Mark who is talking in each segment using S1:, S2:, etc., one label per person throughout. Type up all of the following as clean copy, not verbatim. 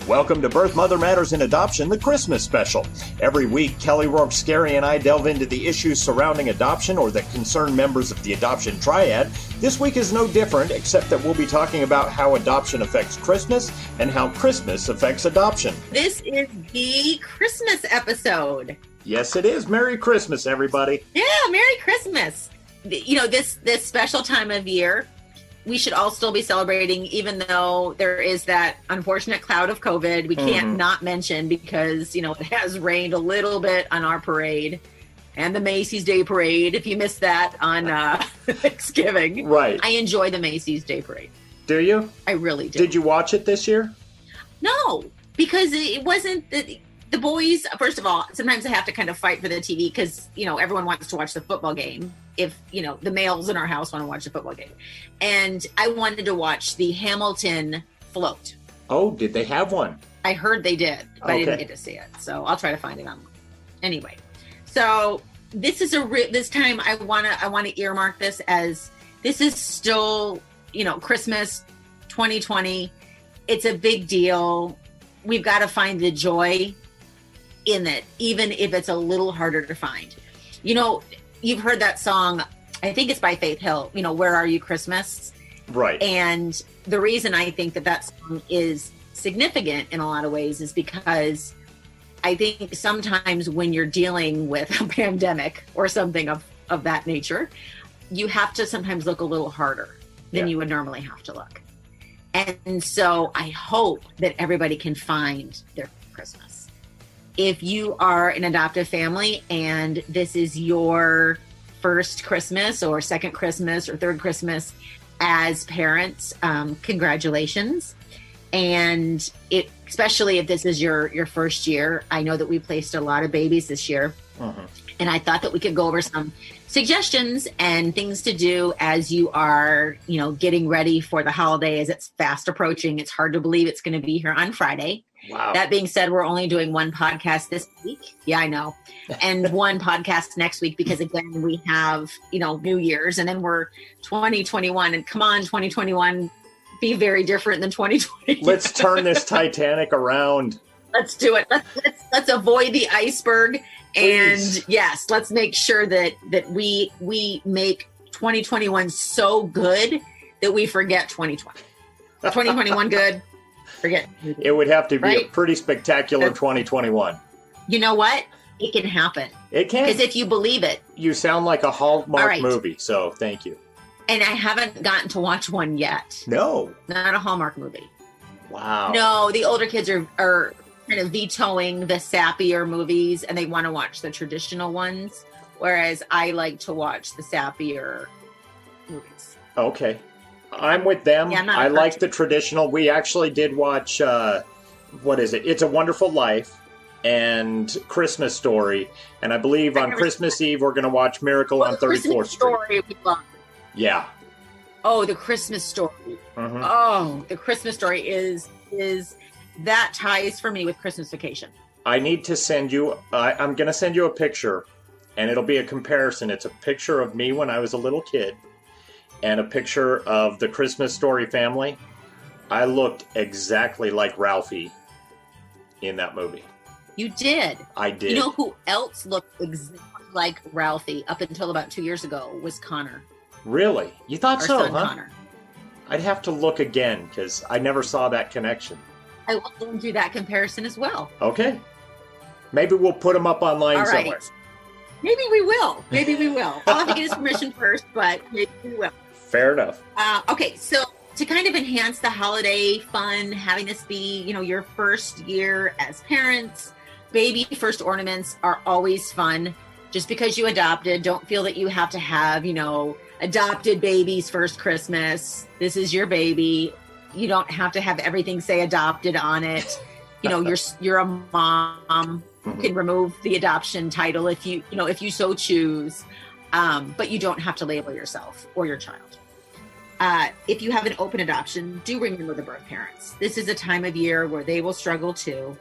S1: Welcome to Birth, Mother Matters, and Adoption, the Christmas special. Every week, Kelly Rourke Scary and I delve into the issues surrounding adoption or that concern members of the adoption triad. This week is no different, except that we'll be talking about how adoption affects Christmas and how Christmas affects adoption.
S2: This is the Christmas episode.
S1: Yes, it is. Merry Christmas, everybody.
S2: Yeah, Merry Christmas. You know, this special time of year, we should all still be celebrating, even though there is that unfortunate cloud of COVID. We can't not mention because, you know, it has rained a little bit on our parade and the Macy's Day Parade. If you missed that on Thanksgiving.
S1: Right.
S2: I enjoy the Macy's Day Parade.
S1: Do you?
S2: I really do.
S1: Did you watch it this year?
S2: No, because it wasn't the boys. First of all, sometimes I have to kind of fight for the TV because, you know, everyone wants to watch the football game. If, you know, the males in our house want to watch the football game. And I wanted to watch the Hamilton float.
S1: Oh, did they have one?
S2: I heard they did, but I didn't get to see it. So I'll try to find it online. Anyway, so this is this time I want to earmark this as this is still, you know, Christmas 2020. It's a big deal. We've got to find the joy in it, even if it's a little harder to find. You know, you've heard that song, I think it's by Faith Hill, you know, Where Are You Christmas?
S1: Right.
S2: And the reason I think that song is significant in a lot of ways is because I think sometimes when you're dealing with a pandemic or something of that nature, you have to sometimes look a little harder than you would normally have to look. And so I hope that everybody can find their Christmas. If you are an adoptive family and this is your first Christmas or second Christmas or third Christmas as parents, congratulations. And especially if this is your first year, I know that we placed a lot of babies this year. And I thought that we could go over some suggestions and things to do as you are, you know, getting ready for the holiday as it's fast approaching. It's hard to believe it's going to be here on Friday.
S1: Wow.
S2: That being said, we're only doing one podcast this week. Yeah, I know. And one podcast next week because, again, we have, you know, New Year's and then we're 2021. And come on, 2021, be very different than 2020.
S1: Let's turn this Titanic around.
S2: Let's do it. Let's avoid the iceberg.
S1: Please.
S2: And yes, let's make sure that we make 2021 so good that we forget 2020. 2021 good. Forget.
S1: It would have to be a pretty spectacular 2021.
S2: You know what? It can happen.
S1: It can.
S2: Because if you believe it.
S1: You sound like a Hallmark movie, so thank you.
S2: And I haven't gotten to watch one yet.
S1: No.
S2: Not a Hallmark movie.
S1: Wow.
S2: No, the older kids are kind of vetoing the sappier movies and they want to watch the traditional ones, whereas I like to watch the sappier movies.
S1: Okay. I'm with them.
S2: Yeah,
S1: I like the traditional. We actually did watch, what is it? It's a Wonderful Life and Christmas Story. And I believe on Christmas Eve, we're going to watch Miracle on 34th Street.
S2: Story we love.
S1: Yeah.
S2: Oh, the Christmas Story. Oh, the Christmas Story is that ties for me with Christmas Vacation.
S1: I need to send you, I'm going to send you a picture and it'll be a comparison. It's a picture of me when I was a little kid and a picture of the Christmas Story family. I looked exactly like Ralphie in that movie.
S2: You did?
S1: I did.
S2: You know who else looked exactly like Ralphie up until about 2 years ago was Connor.
S1: Really? You thought
S2: Our
S1: so,
S2: son,
S1: huh?
S2: Connor.
S1: I'd have to look again because I never saw that connection.
S2: I will do that comparison as well.
S1: Okay. Maybe we'll put them up online somewhere.
S2: Maybe we will. Maybe we will. I'll have to get his permission first, but maybe we will.
S1: Fair enough.
S2: Okay, so to kind of enhance the holiday fun, having this be, you know, your first year as parents, baby first ornaments are always fun. Just because you adopted, don't feel that you have to have, you know, adopted baby's first Christmas. This is your baby. You don't have to have everything say adopted on it. You know, you're a mom. You can remove the adoption title if you so choose. But you don't have to label yourself or your child. If you have an open adoption, do remember the birth parents. This is a time of year where they will struggle too.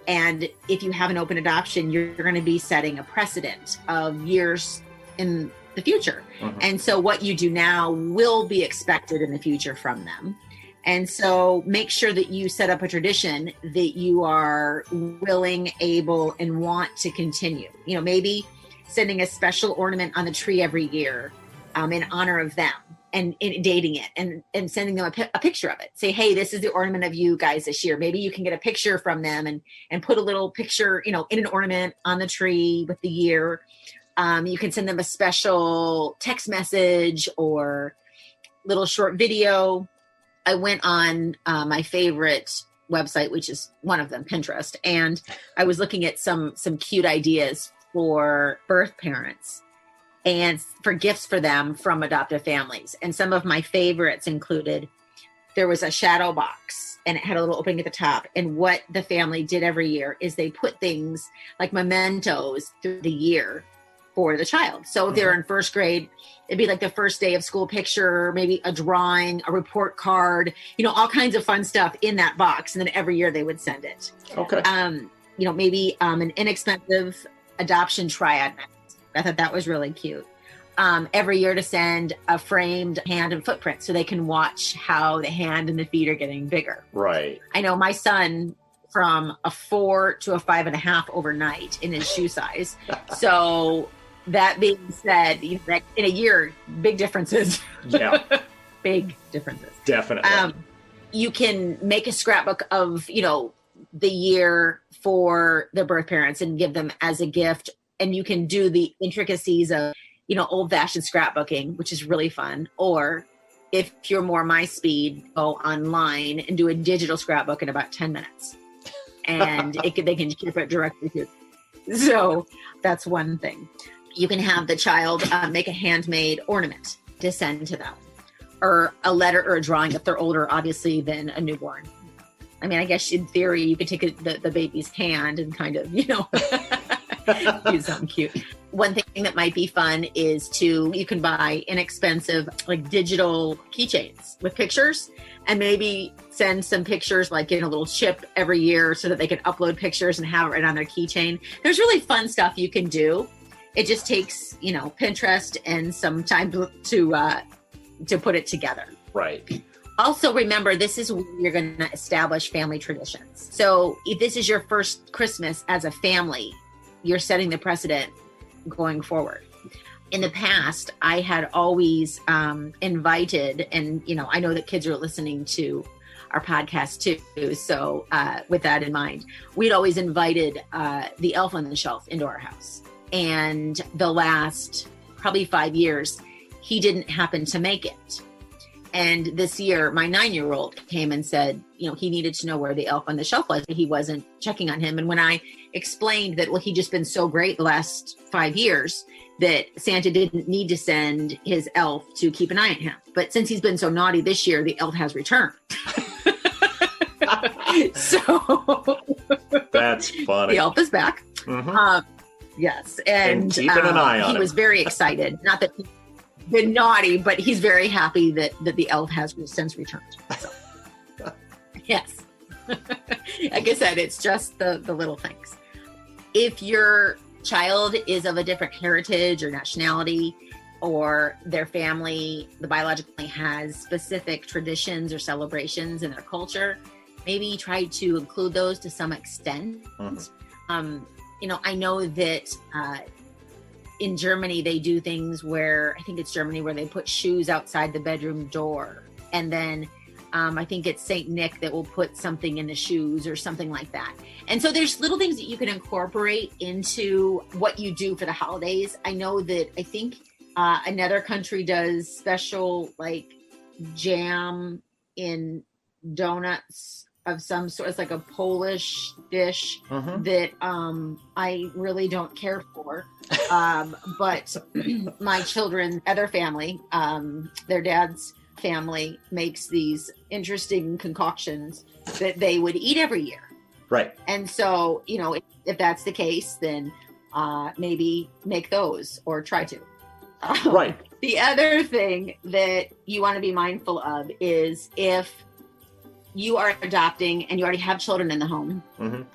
S2: And if you have an open adoption, you're going to be setting a precedent of years in the future. And so what you do now will be expected in the future from them. And so make sure that you set up a tradition that you are willing, able, and want to continue. Maybe sending a special ornament on the tree every year in honor of them, and dating it and sending them a picture of it. Say, hey, this is the ornament of you guys this year. Maybe you can get a picture from them and put a little picture, in an ornament on the tree with the year. You can send them a special text message or little short video. I went on my favorite website, which is one of them, Pinterest, and I was looking at some cute ideas for birth parents and for gifts for them from adoptive families. And some of my favorites included, there was a shadow box and it had a little opening at the top. And what the family did every year is they put things like mementos through the year for the child. So if they're in first grade, it'd be like the first day of school picture, maybe a drawing, a report card, all kinds of fun stuff in that box. And then every year they would send it.
S1: Okay.
S2: Maybe an inexpensive adoption triad. I thought that was really cute. Every year to send a framed hand and footprint so they can watch how the hand and the feet are getting bigger.
S1: Right.
S2: I know my son from a 4 to a 5.5 overnight in his shoe size. So that being said, in a year, big differences.
S1: Yeah.
S2: Big differences.
S1: Definitely.
S2: You can make a scrapbook of, the year for the birth parents and give them as a gift. And you can do the intricacies of, old fashioned scrapbooking, which is really fun. Or if you're more my speed, go online and do a digital scrapbook in about 10 minutes. And they can keep it directly to you. So that's one thing. You can have the child make a handmade ornament to send to them, or a letter or a drawing if they're older, obviously, than a newborn. I mean, I guess in theory, you could take the baby's hand and kind of, do something cute. One thing that might be fun is you can buy inexpensive, like digital keychains with pictures, and maybe send some pictures like in a little chip every year so that they can upload pictures and have it right on their keychain. There's really fun stuff you can do. It just takes, Pinterest and some time to put it together.
S1: Right.
S2: Also, remember, this is where you're going to establish family traditions. So if this is your first Christmas as a family, you're setting the precedent going forward. In the past, I had always invited, and, I know that kids are listening to our podcast too. So with that in mind, we'd always invited the elf on the shelf into our house. And the last probably 5 years, he didn't happen to make it. And this year, my 9-year-old came and said, he needed to know where the elf on the shelf was. He wasn't checking on him. And when I explained that, he'd just been so great the last 5 years that Santa didn't need to send his elf to keep an eye on him. But since he's been so naughty this year, the elf has returned. So
S1: that's funny.
S2: The elf is back.
S1: Mm-hmm.
S2: Yes.
S1: And keeping an eye on him.
S2: He was very excited. Not that he's been naughty, but he's very happy that the elf has since returned. So, yes. Like I said, it's just the little things. If your child is of a different heritage or nationality, or their family, the biological family, has specific traditions or celebrations in their culture, maybe try to include those to some extent. Mm-hmm. I know that in Germany, they do things where, I think it's Germany, where they put shoes outside the bedroom door. And then I think it's St. Nick that will put something in the shoes or something like that. And so there's little things that you can incorporate into what you do for the holidays. I know that I think another country does special like jam in donuts of some sort. It's like a Polish dish that I really don't care for. But my children, other family, their dad's family makes these interesting concoctions that they would eat every year.
S1: Right.
S2: And so, if that's the case, then maybe make those or try to.
S1: Right.
S2: The other thing that you want to be mindful of is if you are adopting and you already have children in the home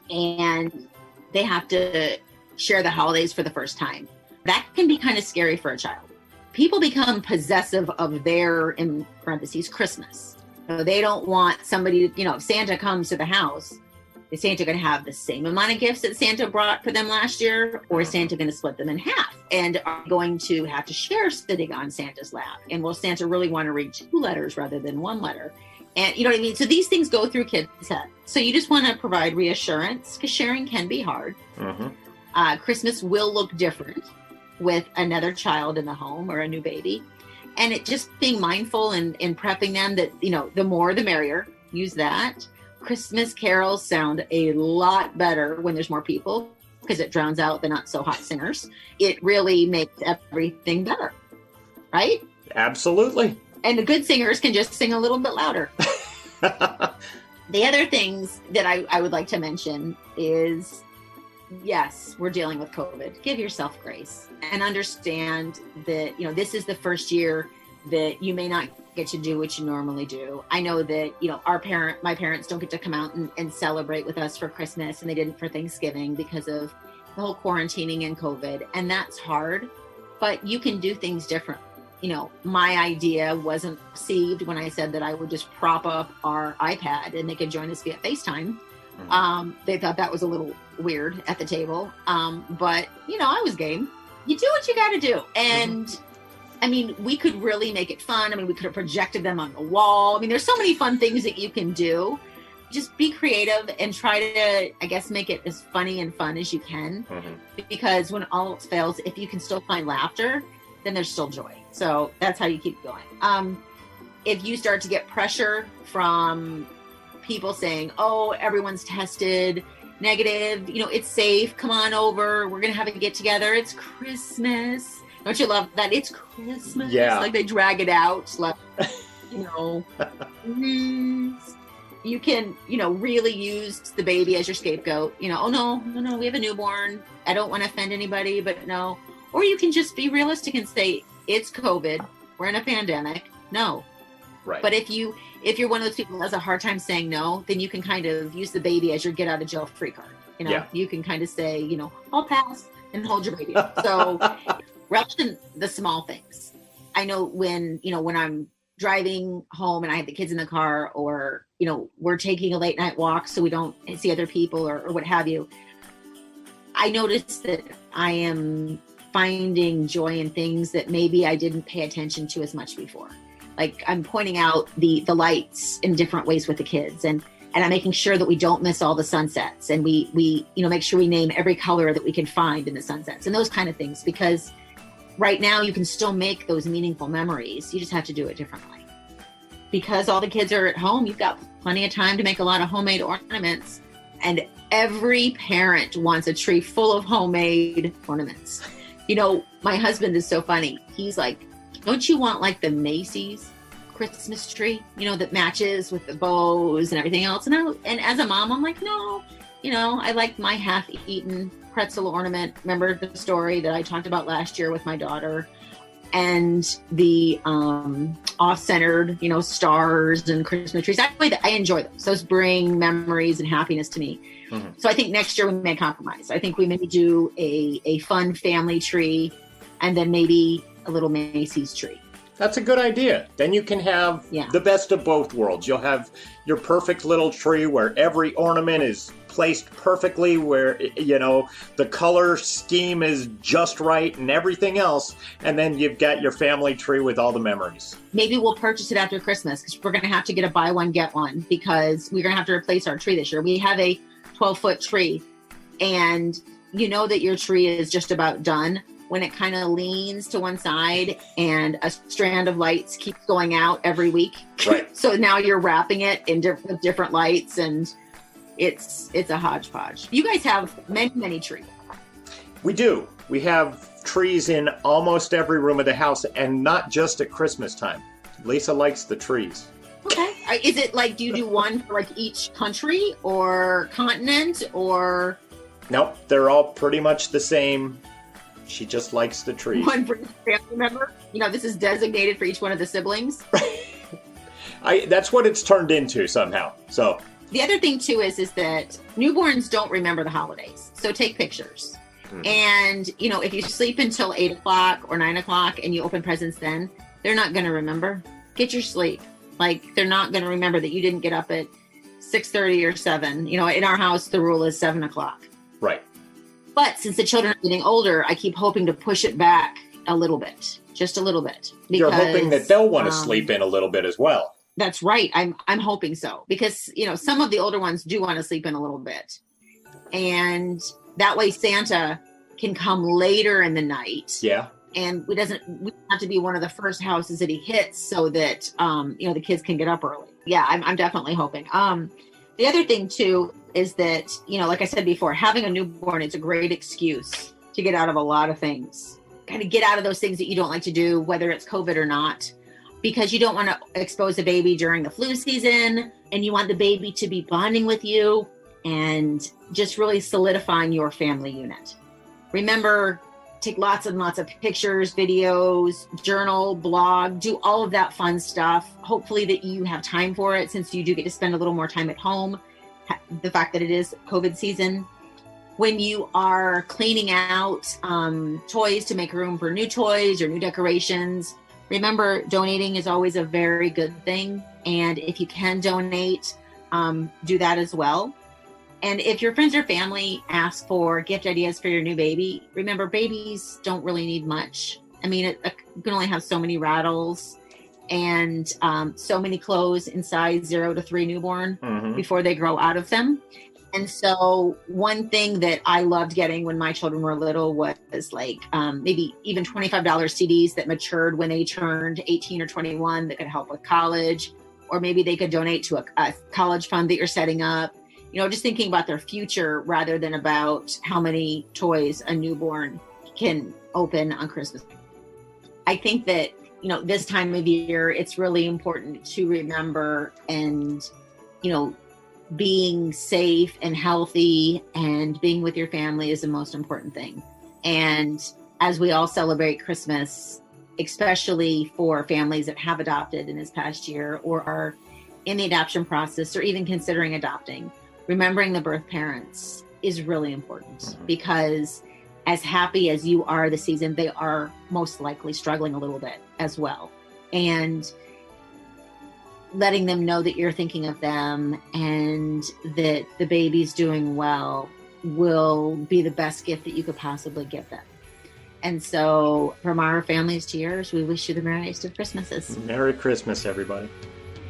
S2: and they have to share the holidays for the first time, that can be kind of scary for a child. People become possessive of their, in parentheses, Christmas. They don't want somebody to, if Santa comes to the house, is Santa going to have the same amount of gifts that Santa brought for them last year? Or is Santa going to split them in half? And are going to have to share sitting on Santa's lap? And will Santa really want to read 2 letters rather than 1 letter? And you know what I mean? So these things go through kids' head. So you just want to provide reassurance, because sharing can be hard. Christmas will look different with another child in the home or a new baby. And it just being mindful and prepping them that, the more the merrier. Use that. Christmas carols sound a lot better when there's more people, because it drowns out the not so hot singers. It really makes everything better, right?
S1: Absolutely.
S2: And the good singers can just sing a little bit louder. The other things that I would like to mention is, yes, we're dealing with COVID. Give yourself grace and understand that, this is the first year that you may not get to do what you normally do. I know that, my parents don't get to come out and celebrate with us for Christmas, and they didn't for Thanksgiving because of the whole quarantining and COVID. And that's hard, but you can do things different. My idea wasn't received when I said that I would just prop up our iPad and they could join us via FaceTime. They thought that was a little weird at the table. But I was game. You do what you got to do. And I mean, we could really make it fun. I mean, we could have projected them on the wall. I mean, there's so many fun things that you can do. Just be creative and try to, I guess, make it as funny and fun as you can. Because when all else fails, if you can still find laughter, then there's still joy. So that's how you keep going. If you start to get pressure from people saying, oh, everyone's tested negative, it's safe, come on over, we're going to have a get together, it's Christmas. Don't you love that? It's Christmas.
S1: Yeah.
S2: Like they drag it out. Like, you can, really use the baby as your scapegoat. Oh, no, we have a newborn. I don't want to offend anybody, but no. Or you can just be realistic and say, it's COVID. We're in a pandemic. No.
S1: Right.
S2: But if you're one of those people who has a hard time saying no, then you can kind of use the baby as your get out of jail free card. You can kind of say, I'll pass and hold your baby. So relish in the small things. I know when I'm driving home and I have the kids in the car, or, we're taking a late night walk so we don't see other people or what have you. I noticed that I am finding joy in things that maybe I didn't pay attention to as much before. Like I'm pointing out the lights in different ways with the kids, and I'm making sure that we don't miss all the sunsets, and we make sure we name every color that we can find in the sunsets and those kind of things, because right now you can still make those meaningful memories. You just have to do it differently. Because all the kids are at home, you've got plenty of time to make a lot of homemade ornaments, and every parent wants a tree full of homemade ornaments. My husband is so funny. He's like, don't you want like the Macy's Christmas tree, that matches with the bows and everything else? And as a mom, I'm like, no, I like my half-eaten pretzel ornament. Remember the story that I talked about last year with my daughter, and the off-centered, stars and Christmas trees. I enjoy those. Those bring memories and happiness to me. So I think next year we may compromise. I think we maybe do a fun family tree, and then maybe a little Macy's tree.
S1: That's a good idea. Then you can have the best of both worlds. You'll have your perfect little tree where every ornament is placed perfectly, where, the color scheme is just right and everything else. And then you've got your family tree with all the memories.
S2: Maybe we'll purchase it after Christmas, because we're going to have to get a buy one, get one, because we're going to have to replace our tree this year. We have a 12-foot tree, and that your tree is just about done when it kind of leans to one side and a strand of lights keeps going out every week.
S1: Right.
S2: So now you're wrapping it in different lights, and it's a hodgepodge. You guys have many trees.
S1: We do. We have trees in almost every room of the house, and not just at Christmas time. Lisa likes the trees.
S2: Okay. Is it like, do you do one for like each country or continent, or?
S1: Nope. They're all pretty much the same. She just likes the trees.
S2: One for each family member? This is designated for each one of the siblings?
S1: That's what it's turned into somehow. So
S2: the other thing too is that newborns don't remember the holidays. So take pictures. And, if you sleep until 8 o'clock or 9 o'clock and you open presents then, they're not going to remember. Get your sleep. Like, they're not going to remember that you didn't get up at 6:30 or 7. You know, in our house, the rule is 7 o'clock.
S1: Right.
S2: But since the children are getting older, I keep hoping to push it back a little bit, just a little bit. Because,
S1: you're hoping that they'll want to sleep in a little bit as well.
S2: That's right. I'm hoping so, because, you know, some of the older ones do want to sleep in a little bit. And that way Santa can come later in the night.
S1: Yeah.
S2: And we have to be one of the first houses that he hits so that, you know, the kids can get up early. Yeah, I'm definitely hoping. The other thing too is that, you know, like I said before, having a newborn is a great excuse to get out of a lot of things. Kind of get out of those things that you don't like to do, whether it's COVID or not, because you don't want to expose a baby during the flu season, and you want the baby to be bonding with you and just really solidifying your family unit. Remember, take lots and lots of pictures, videos, journal, blog, do all of that fun stuff. Hopefully that you have time for it, since you do get to spend a little more time at home. The fact that it is COVID season. When you are cleaning out toys to make room for new toys or new decorations, remember, donating is always a very good thing. And if you can donate, do that as well. And if your friends or family ask for gift ideas for your new baby, remember, babies don't really need much. I mean, you can only have so many rattles and so many clothes in size 0 to 3 newborn before they grow out of them. And so one thing that I loved getting when my children were little was like maybe even $25 CDs that matured when they turned 18 or 21 that could help with college, or maybe they could donate to a college fund that you're setting up. You know, just thinking about their future rather than about how many toys a newborn can open on Christmas. I think that, you know, this time of year, it's really important to remember, and, you know, being safe and healthy and being with your family is the most important thing. And as we all celebrate Christmas, especially for families that have adopted in this past year or are in the adoption process or even considering adopting, remembering the birth parents is really important, because as happy as you are this season, they are most likely struggling a little bit as well. And letting them know that you're thinking of them and that the baby's doing well will be the best gift that you could possibly give them. And so from our families to yours, we wish you the merriest of Christmases.
S1: Merry Christmas, everybody.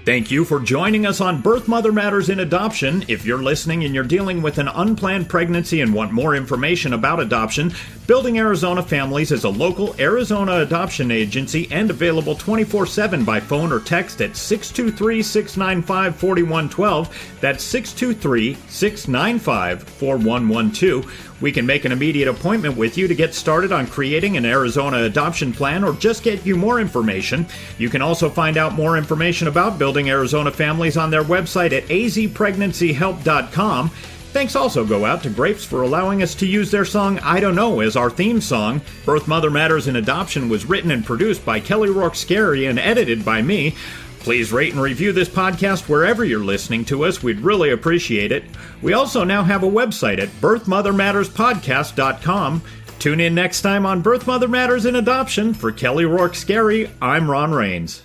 S3: Thank you for joining us on Birth Mother Matters in Adoption. If you're listening and you're dealing with an unplanned pregnancy and want more information about adoption, Building Arizona Families is a local Arizona adoption agency and available 24/7 by phone or text at 623-695-4112. That's 623-695-4112. We can make an immediate appointment with you to get started on creating an Arizona adoption plan or just get you more information. You can also find out more information about Building Arizona Families on their website at azpregnancyhelp.com. Thanks also go out to Grapes for allowing us to use their song I Don't Know as our theme song. Birth Mother Matters in Adoption was written and produced by Kelly Rourke Scary and edited by me. Please rate and review this podcast wherever you're listening to us. We'd really appreciate it. We also now have a website at birthmothermatterspodcast.com. Tune in next time on Birth Mother Matters in Adoption. For Kelly Rourke Scary, I'm Ron Rains.